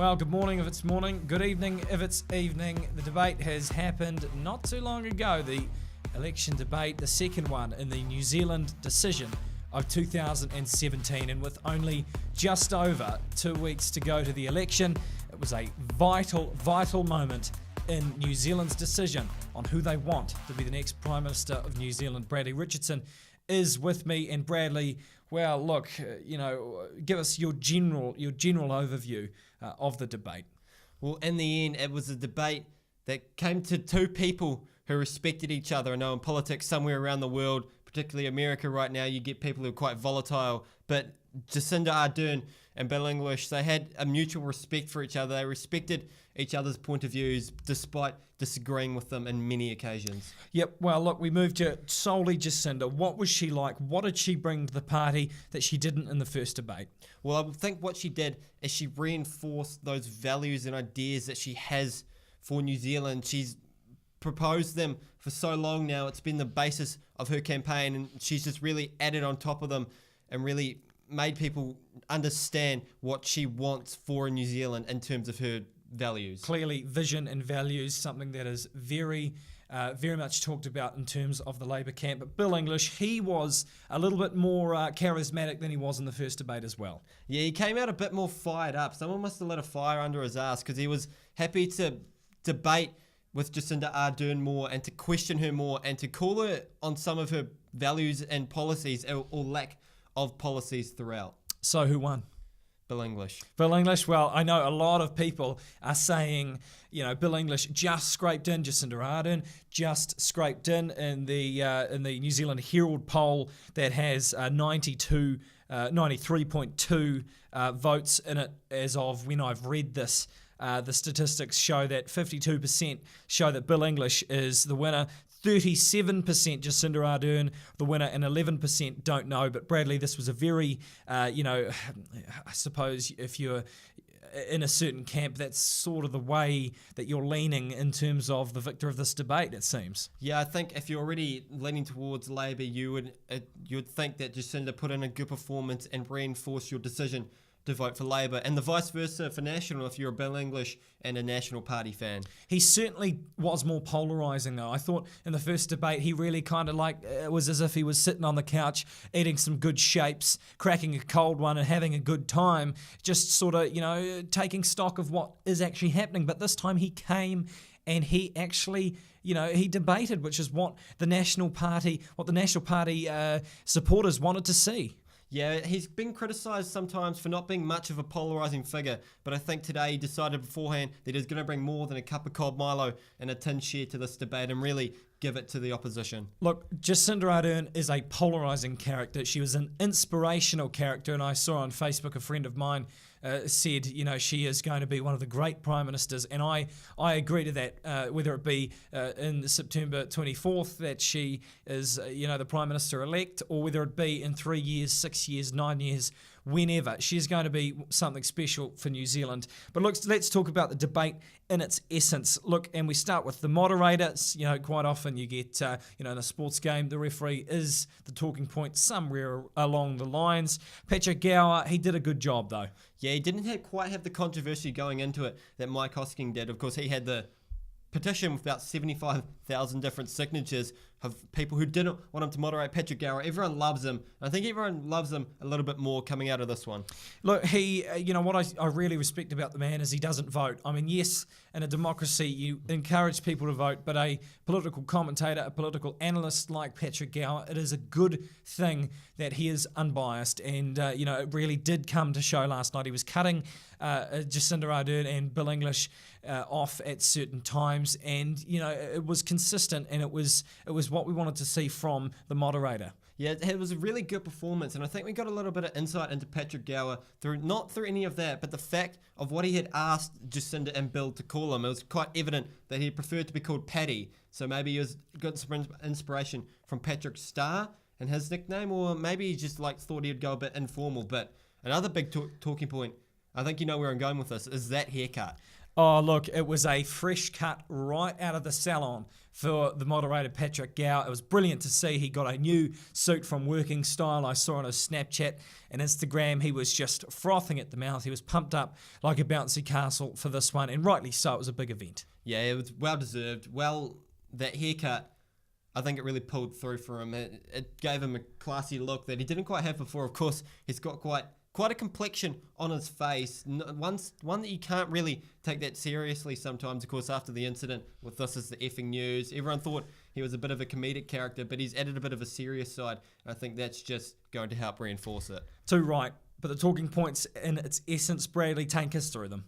Well, good morning if it's morning, good evening if it's evening. The debate has happened not too long ago, the election debate, the second one in the New Zealand decision of 2017, and with only just over 2 weeks to go to the election, it was a vital moment in New Zealand's decision on who they want to be the next Prime Minister of New Zealand. Bradley Richardson is with me, and Bradley, well, look, give us your general overview of the debate. Well, in the end, it was a debate that came to two people who respected each other. I know in politics somewhere around the world, particularly America right now, you get people who are quite volatile, but Jacinda Ardern and Bill English, they had a mutual respect for each other. They respected each other's point of views despite disagreeing with them in many occasions. Yep, well, look, we moved to solely Jacinda. What was she like? What did she bring to the party that she didn't in the first debate? Well, I think what she did is she reinforced those values and ideas that she has for New Zealand. She's proposed them for so long now. It's been the basis of her campaign, and she's just really added on top of them and really made people understand what she wants for New Zealand in terms of her values. Clearly, vision and values, something that is very much talked about in terms of the Labour camp. But Bill English, he was a little bit more charismatic than he was in the first debate as well. Yeah, he came out a bit more fired up. Someone must have lit a fire under his ass, because he was happy to debate with Jacinda Ardern more and to question her more and to call her on some of her values and policies, or lack of policies throughout. So who won? Bill English. Bill English, well, I know a lot of people are saying, Bill English just scraped in, Jacinda Ardern just scraped in the New Zealand Herald poll that has 93.2 votes in it as of when I've read this. The statistics show that 52% show that Bill English is the winner, 37% Jacinda Ardern the winner, and 11% don't know. But Bradley, this was a very, I suppose if you're in a certain camp, that's sort of the way that you're leaning in terms of the victor of this debate, it seems. Yeah, I think if you're already leaning towards Labour, you would think that Jacinda put in a good performance and reinforce your decision to vote for Labour, and the vice versa for National if you're a Bill English and a National Party fan. He certainly was more polarising though. I thought in the first debate he really kind of it was as if he was sitting on the couch eating some good shapes, cracking a cold one and having a good time, just sort of, taking stock of what is actually happening. But this time he came and he actually, he debated, which is what the National Party supporters wanted to see. Yeah, he's been criticised sometimes for not being much of a polarising figure, but I think today he decided beforehand that he's going to bring more than a cup of cold Milo and a tin share to this debate and really give it to the opposition. Look, Jacinda Ardern is a polarising character. She was an inspirational character, and I saw on Facebook a friend of mine said, she is going to be one of the great Prime Ministers, and I agree to that, whether it be in September 24th that she is, the Prime Minister-elect, or whether it be in 3 years, 6 years, 9 years, whenever. She's going to be something special for New Zealand. But look, let's talk about the debate in its essence. Look, and we start with the moderator. Quite often you get, in a sports game, the referee is the talking point somewhere along the lines. Patrick Gower, he did a good job though. Yeah, he didn't quite have the controversy going into it that Mike Hosking did. Of course, he had the petition with about 75,000 different signatures of people who didn't want him to moderate Patrick Gower. Everyone loves him. I think everyone loves him a little bit more coming out of this one. Look, he, what I really respect about the man is he doesn't vote. I mean, yes, in a democracy, you encourage people to vote, but a political commentator, a political analyst like Patrick Gower, it is a good thing that he is unbiased. And, it really did come to show last night. He was cutting Jacinda Ardern and Bill English off at certain times, and it was consistent, and it was what we wanted to see from the moderator. Yeah, it was a really good performance, and I think we got a little bit of insight into Patrick Gower not through any of that, but the fact of what he had asked Jacinda and Bill to call him. It was quite evident that he preferred to be called Paddy, so maybe he got some inspiration from Patrick Star and his nickname, or maybe he just thought he'd go a bit informal. But another big talking point, I think you know where I'm going with this, is that haircut. Oh, look, it was a fresh cut right out of the salon for the moderator, Patrick Gow. It was brilliant to see. He got a new suit from Working Style. I saw on his Snapchat and Instagram. He was just frothing at the mouth. He was pumped up like a bouncy castle for this one, and rightly so. It was a big event. Yeah, it was well-deserved. Well, that haircut, I think it really pulled through for him. It gave him a classy look that he didn't quite have before. Of course, he's got quite a complexion on his face, one that you can't really take that seriously sometimes. Of course, after the incident with This Is the Effing News, everyone thought he was a bit of a comedic character, but he's added a bit of a serious side. I think that's just going to help reinforce it. Too right, but the talking points in its essence, Bradley, take us through them.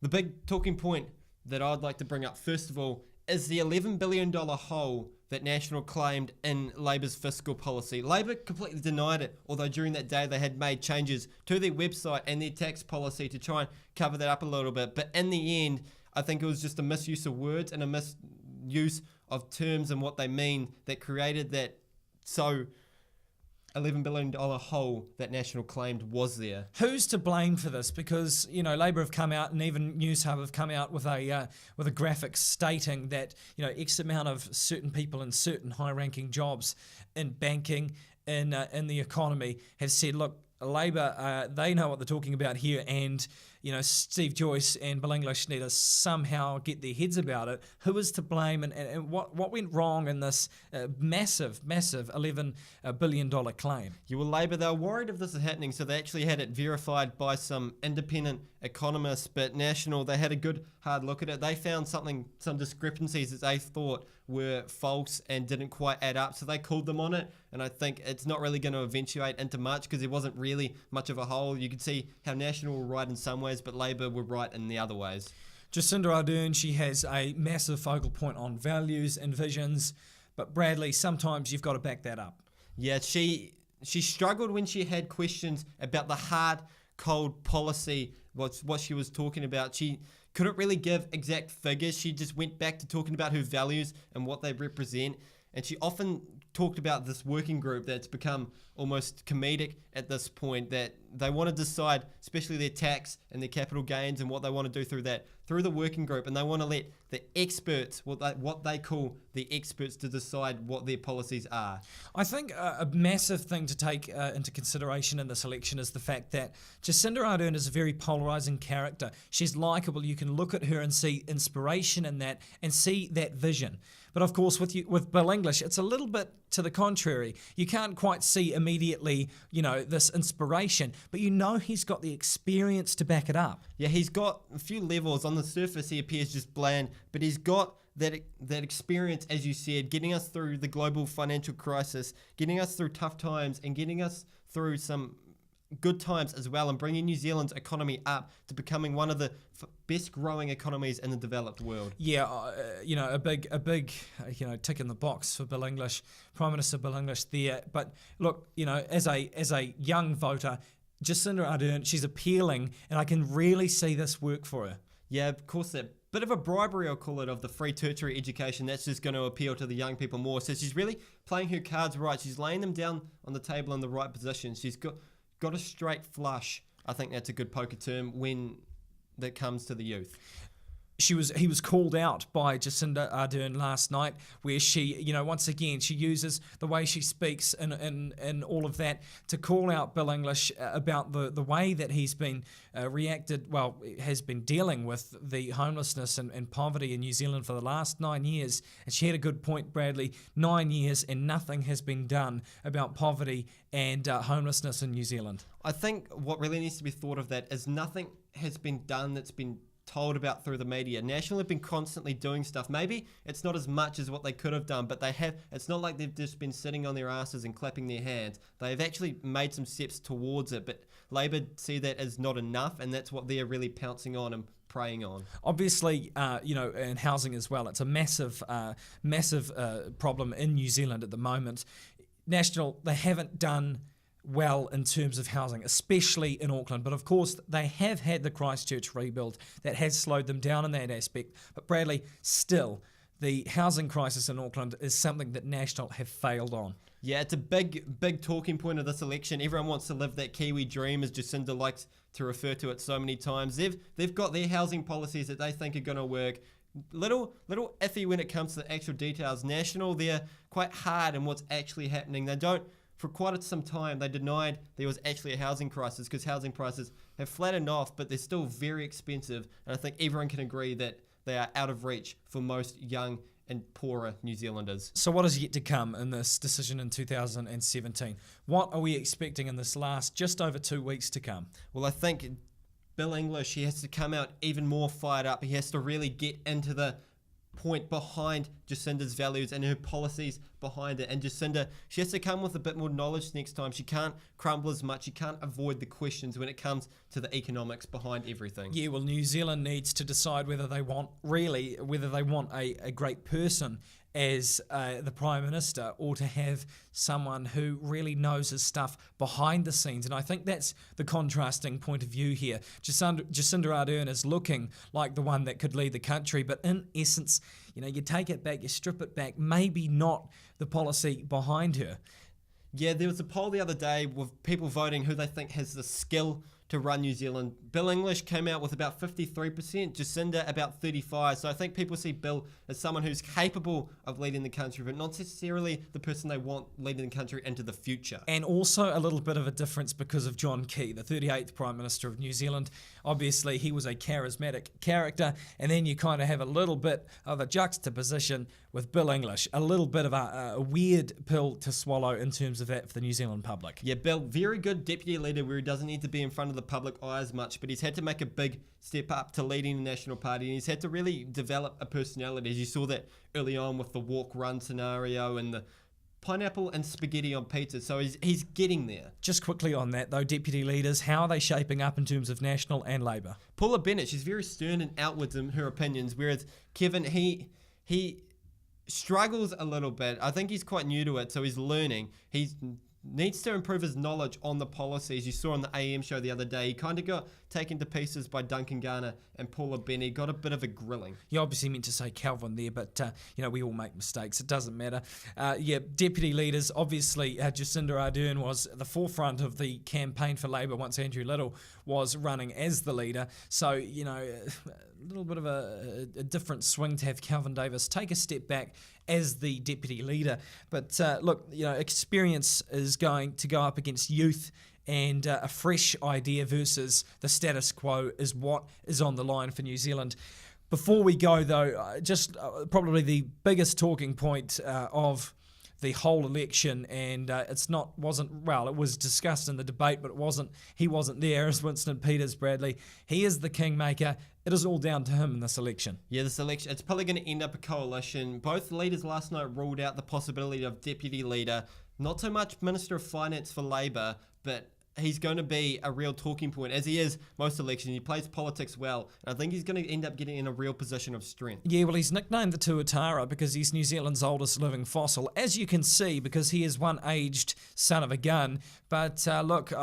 The big talking point that I'd like to bring up, first of all, is the $11 billion hole that National claimed in Labour's fiscal policy. Labour completely denied it, although during that day they had made changes to their website and their tax policy to try and cover that up a little bit. But in the end, I think it was just a misuse of words and a misuse of terms and what they mean that created that $11 billion hole that National claimed was there. Who's to blame for this? Because, you know, Labour have come out and even Newshub have come out with a graphic stating that, you know, X amount of certain people in certain high-ranking jobs in banking, in the economy have said, look, Labour, they know what they're talking about here, and you know, Steve Joyce and Bill English need to somehow get their heads about it. Who is to blame, and what went wrong in this massive $11 billion claim? You were Labour, they were worried if this is happening, so they actually had it verified by some independent economists, but National, they had a good hard look at it. They found some discrepancies that they thought were false and didn't quite add up, so they called them on it, and I think it's not really going to eventuate into much because there wasn't really much of a hole. You could see how National were right in some ways, but Labour were right in the other ways. Jacinda Ardern, she has a massive focal point on values and visions, but Bradley, sometimes you've got to back that up. Yeah, she struggled when she had questions about the hard, cold policy, what she was talking about. She couldn't really give exact figures. She just went back to talking about her values and what they represent. And she often talked about this working group that's become almost comedic at this point, that they want to decide, especially their tax and their capital gains and what they want to do through the working group. And they want to let the experts, what they call the experts, to decide what their policies are. I think a massive thing to take into consideration in this election is the fact that Jacinda Ardern is a very polarising character. She's likeable. You can look at her and see inspiration in that and see that vision. But of course, with Bill English, it's a little bit to the contrary. You can't quite see immediately, you know, this inspiration, but you know he's got the experience to back it up. Yeah, he's got a few levels. On the surface, he appears just bland, but he's got that experience, as you said, getting us through the global financial crisis, getting us through tough times, and getting us through some good times as well, and bringing New Zealand's economy up to becoming one of the best growing economies in the developed world. Yeah, you know, a big you know, tick in the box for Bill English, Prime Minister Bill English there. But look, you know, as a young voter, Jacinda Ardern, she's appealing, and I can really see this work for her. Yeah, of course, that bit of a bribery, I'll call it, of the free tertiary education, that's just going to appeal to the young people more. So she's really playing her cards right. She's laying them down on the table in the right position. She's got a straight flush. I think that's a good poker term when that comes to the youth. He was called out by Jacinda Ardern last night, where she, you know, once again, she uses the way she speaks and all of that to call out Bill English about the way that he's been has been dealing with the homelessness and poverty in New Zealand for the last 9 years. And she had a good point, Bradley. 9 years and nothing has been done about poverty and homelessness in New Zealand. I think what really needs to be thought of that is nothing has been done that's been told about through the media. National have been constantly doing stuff. Maybe it's not as much as what they could have done, but they have. It's not like they've just been sitting on their asses and clapping their hands. They've actually made some steps towards it, but Labour see that as not enough, and that's what they're really pouncing on and preying on. Obviously, you know, in housing as well, it's a massive problem in New Zealand at the moment. National, they haven't done well in terms of housing, especially in Auckland. But of course, they have had the Christchurch rebuild that has slowed them down in that aspect. But Bradley, still, the housing crisis in Auckland is something that National have failed on. Yeah, it's a big talking point of this election. Everyone wants to live that Kiwi dream, as Jacinda likes to refer to it so many times. They've got their housing policies that they think are going to work. Little iffy when it comes to the actual details. National, they're quite hard in what's actually happening. They don't, for quite some time, they denied there was actually a housing crisis because housing prices have flattened off, but they're still very expensive. And I think everyone can agree that they are out of reach for most young and poorer New Zealanders. So what is yet to come in this decision in 2017? What are we expecting in this last just over 2 weeks to come? Well, I think Bill English, he has to come out even more fired up. He has to really get into the point behind Jacinda's values and her policies behind it. And Jacinda, she has to come with a bit more knowledge next time. She can't crumble as much. She can't avoid the questions when it comes to the economics behind everything. Yeah, well, New Zealand needs to decide whether they want a great person as the Prime Minister, or to have someone who really knows his stuff behind the scenes. And I think that's the contrasting point of view here. Jacinda Ardern is looking like the one that could lead the country, but in essence, you take it back, you strip it back, maybe not the policy behind her. Yeah, there was a poll the other day with people voting who they think has the skill to run New Zealand. Bill English came out with about 53%, Jacinda about 35%. So I think people see Bill as someone who's capable of leading the country, but not necessarily the person they want leading the country into the future. And also a little bit of a difference because of John Key, the 38th Prime Minister of New Zealand. Obviously, he was a charismatic character, and then you kind of have a little bit of a juxtaposition with Bill English, a little bit of a weird pill to swallow in terms of that for the New Zealand public. Yeah, Bill, very good deputy leader where he doesn't need to be in front of the public eye as much, but he's had to make a big step up to leading the National Party, and he's had to really develop a personality, as you saw that early on with the walk-run scenario and the pineapple and spaghetti on pizza. So he's getting there. Just quickly on that though, deputy leaders, how are they shaping up in terms of National and Labour? Paula Bennett, she's very stern and outwards in her opinions, whereas Kevin, he struggles a little bit. I think he's quite new to it, so he's learning. He needs to improve his knowledge on the policies. You saw on the AM show the other day, he kind of got taken to pieces by Duncan Garner and Paula Bennett. Got a bit of a grilling. You obviously meant to say Calvin there, but we all make mistakes. It doesn't matter. Deputy leaders, obviously Jacinda Ardern was at the forefront of the campaign for Labour once Andrew Little was running as the leader. So, a little bit of a different swing to have Calvin Davis take a step back as the deputy leader. But look, experience is going to go up against youth, and a fresh idea versus the status quo is what is on the line for New Zealand. Before we go, though, probably the biggest talking point of the whole election, and it was discussed in the debate, but he wasn't there, as Winston Peters, Bradley. He is the kingmaker. It is all down to him in this election. Yeah, this election, it's probably going to end up a coalition. Both leaders last night ruled out the possibility of deputy leader. Not so much Minister of Finance for Labour, but he's going to be a real talking point, as he is most elections. He plays politics well, and I think he's going to end up getting in a real position of strength. Yeah, well, he's nicknamed the Tuatara because he's New Zealand's oldest living fossil, as you can see, because he is one aged son of a gun. But look,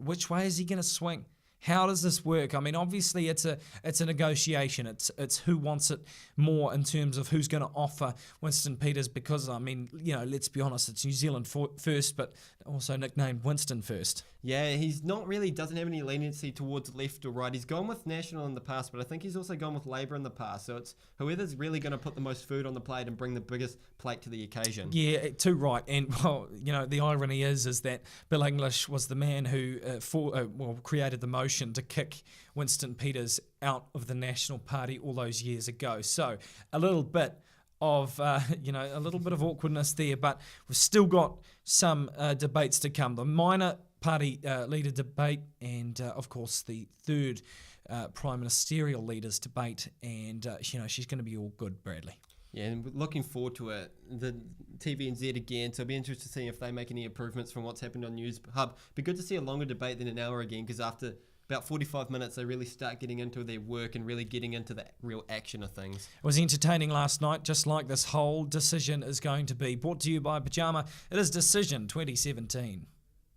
which way is he going to swing? How does this work? Obviously it's a negotiation. It's who wants it more in terms of who's going to offer Winston Peters, because let's be honest, it's New Zealand first, but also nicknamed Winston first. Yeah, he's not really doesn't have any leniency towards left or right. He's gone with National in the past, but I think he's also gone with Labour in the past. So it's whoever's really going to put the most food on the plate and bring the biggest plate to the occasion. Yeah, too right. And the irony is that Bill English was the man who created the motion to kick Winston Peters out of the National Party all those years ago. So a little bit of awkwardness there, but we've still got some debates to come. The minor party leader debate, and of course the third prime ministerial leaders debate, and she's going to be all good, Bradley. Yeah, and we're looking forward to it. The TVNZ again, so it'll be interesting to see if they make any improvements from what's happened on Newshub. Be good to see a longer debate than an hour again, because after about 45 minutes, they really start getting into their work and really getting into the real action of things. It was entertaining last night, just like this whole decision is going to be. Brought to you by PYJAMA. It is Decision 2017.